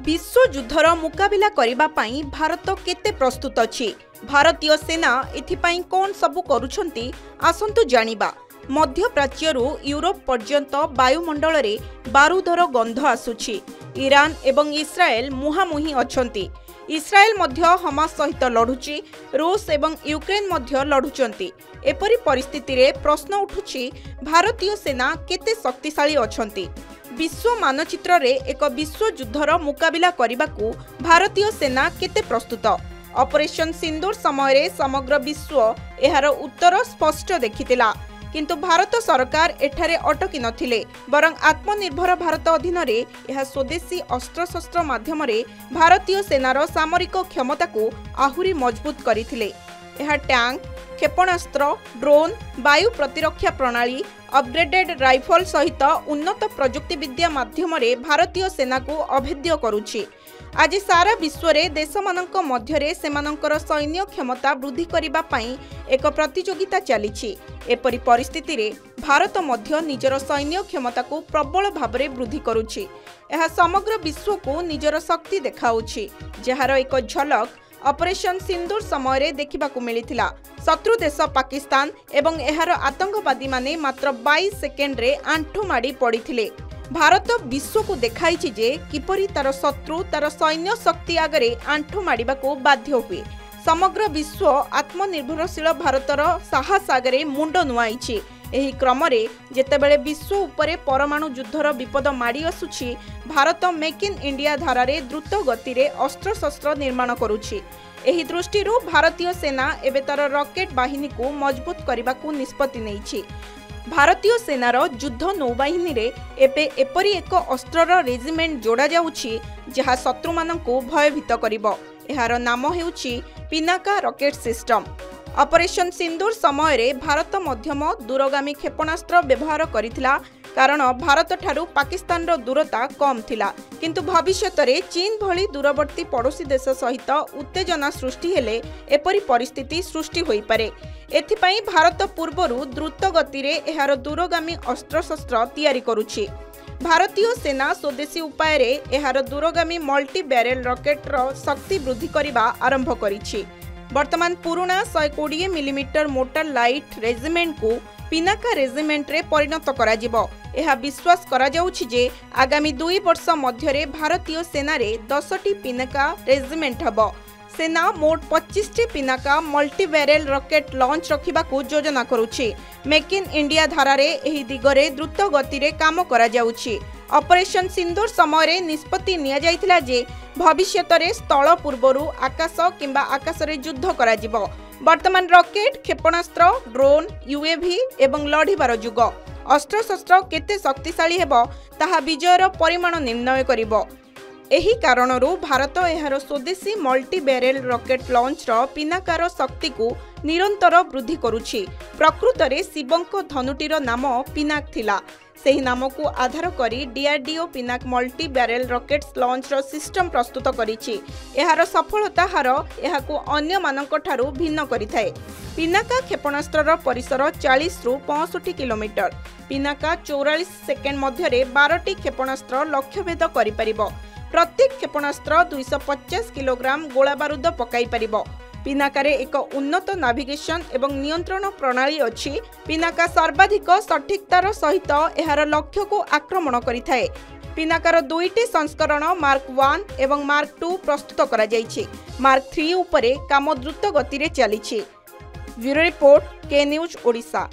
विश्व युद्धर मुकाबिला करिबा पाई भारत केते प्रस्तुत अछि। भारतीय सेना एथिपाई कोन सबु करूछंती आसंतु जानिबा। मध्य प्राच्यरू यूरोप पर्यंत वायुमंडल रे बारूदर गंध आसुछि। ईरान एवं इस्राएल मुहामुही अछंती। इस्राएल मध्य हमास सहित लढुछि। रूस एवं यूक्रेन मध्य लढुचंती। एपरि परिस्थिति रे प्रश्न उठुछि भारतीय सेना केते शक्तिशाली अछंती। विश्व मानचित्र रे एक विश्व युद्धर मुकाबिला करिबाकू भारतीय सेना केते प्रस्तुत। ऑपरेशन सिंदूर समय रे समग्र विश्व एहार उत्तर स्पष्ट देखितिला। किंतु भारत सरकार एठारे अटकी नथिले, बरं आत्मनिर्भर भारत अधीन रे यह स्वदेशी अस्त्रशस्त्र माध्यम रे भारतीय सेनार सामरिक क्षमता को आहुरी मजबूत करिथिले। यह टैंक, क्षेपणास्त्र, ड्रोन, वायु प्रतिरक्षा प्रणाली, अपग्रेडेड राइफल सहित उन्नत प्रजुक्ति विद्या माध्यम रे भारतीय सेना को अभेद्य करुछि। आज सारा विश्व रे देशमानक मध्यरे सेमानकर सैन्य क्षमता वृद्धि करिबा पई एक प्रतियोगिता चलीछि। एपरि परिस्थिति रे भारत मध्य निजर सैन्य क्षमता को प्रबल भाबरे वृद्धि करुछि। यह समग्र विश्व को निजर शक्ति देखाउछि, जहार एक झलक ऑपरेशन सिंदूर समय रे देखिबाकू मिलिथिला। शत्रु देश पाकिस्तान एवं एहार आतंकवादी माने मात्र 22 सेकेंड रे आंठु माडी पड़िथिले। भारत विश्व को देखाइछि जे किपरि तार शत्रु तार सैन्य शक्ति आगरे आंठु माडिबाकू बाध्य हुए। समग्र विश्व आत्मनिर्भरशील भारतर साहस आगरे मुंड नुआइछि। एही क्रम रे जेतेबेले विश्व उपरे परमाणु युद्धर विपद माड़ी आसुछि, भारत मेक इन इंडिया धारारे द्रुत गति रे अस्त्रशस्त्र निर्माण करुछि। एही दृष्टिरू भारतीय सेना एबे तार रॉकेट बाहिनी को मजबूत करबाकू निष्पत्ति नेइछि। भारतीय सेनार युद्ध नौबाहिनी रे एबे एपरि एक अस्त्रर रेजिमेंट जोड़ा जाउछि जहा शत्रु मानकू भयभीत करिवो। एहार नाम हेउछि पिनाका रॉकेट सिस्टम। ऑपरेशन सिंदूर समय रे भारत मध्यम दूरगामी क्षेपणास्त्र व्यवहार करिथिला, कारण भारत ठारू पाकिस्तान रो दूरता कम थिला। किंतु भविष्यत रे चीन भली दूरवर्ती पड़ोसी देश सहित उत्तेजना सृष्टि हेले एपरि परिस्थिति सृष्टि होई पारे। एथिपाई भारत पूर्वरु द्रुत गति रे एहार दूरगामी अस्त्रशस्त्र तैयारी करुछि। भारतीय सेना स्वदेशी उपाय रे एहार दूरगामी मल्टी बैरेल रॉकेट रो शक्ति वृद्धि करिबा आरंभ करिछि। वर्तमान पुराना 120 मिलीमीटर मोटर लाइट रेजिमेंट को पिनाका रेजिमेंट रे परिणत करा जिवो। एहा विश्वास करा जाउछि जे आगामी 2 वर्ष मध्य रे भारतीय सेना रे 10टी पिनाका रेजिमेंट हबो। सेना मोट 25टी Pinaka multi barrel rocket launch रखिबा को योजना करुछि। मेक इन इंडिया धारारे एही दिगरे द्रुत गति रे काम करा जाउछि। ऑपरेशन सिंदूर समय रे निष्पत्ति निया जाइथिला जे भविष्यत रे स्थल पूर्वरु आकाश किंबा आकाश रे युद्ध करा जिवो। वर्तमान रॉकेट, क्षेपणास्त्र, ड्रोन, यूएवी एवं लढिबार युग। अस्त्रशस्त्र केते शक्तिशाली हेबो ताहा विजयर परिमाण निर्णय करिवो। एही कारणरू भारत एहार स्वदेशी मल्टी बैरेल रॉकेट लॉन्चर पिनाकार शक्ति को निरंतर वृद्धि करुछि। प्रकृत रे शिवंक धनुटीर नाम पिनाक थिला। सेही नाम को आधार करी DRDO Pinaka multi barrel rocket launcher system प्रस्तुत करिछि। एहार सफलता हार एहाकू अन्य मानक ठारू भिन्न करिथाए। पिनाका क्षेपणास्त्रर परिसर 40 रु 65 किलोमीटर। पिनाका 44 सेकेंड मध्यरे 12टी क्षेपणास्त्र लक्ष्यभेद करि परिबो। प्रत्येक क्षेपणास्त्र 250 किलोग्राम गोला बारूद पकाई परिबो। पिनाकारे एक उन्नत नाविगेशन एवं नियंत्रण प्रणाली अछि। पिनाका सर्वाधिक सठिकतार सहित एहार लक्ष्य को आक्रमण करिथाए। पिनाकार 2टी संस्करण मार्क 1 एवं मार्क 2 प्रस्तुत करा जाइछि। मार्क 3 उपरे काम द्रुत गति रे चलिछि। ब्यूरो रिपोर्ट, के न्यूज ओडिशा।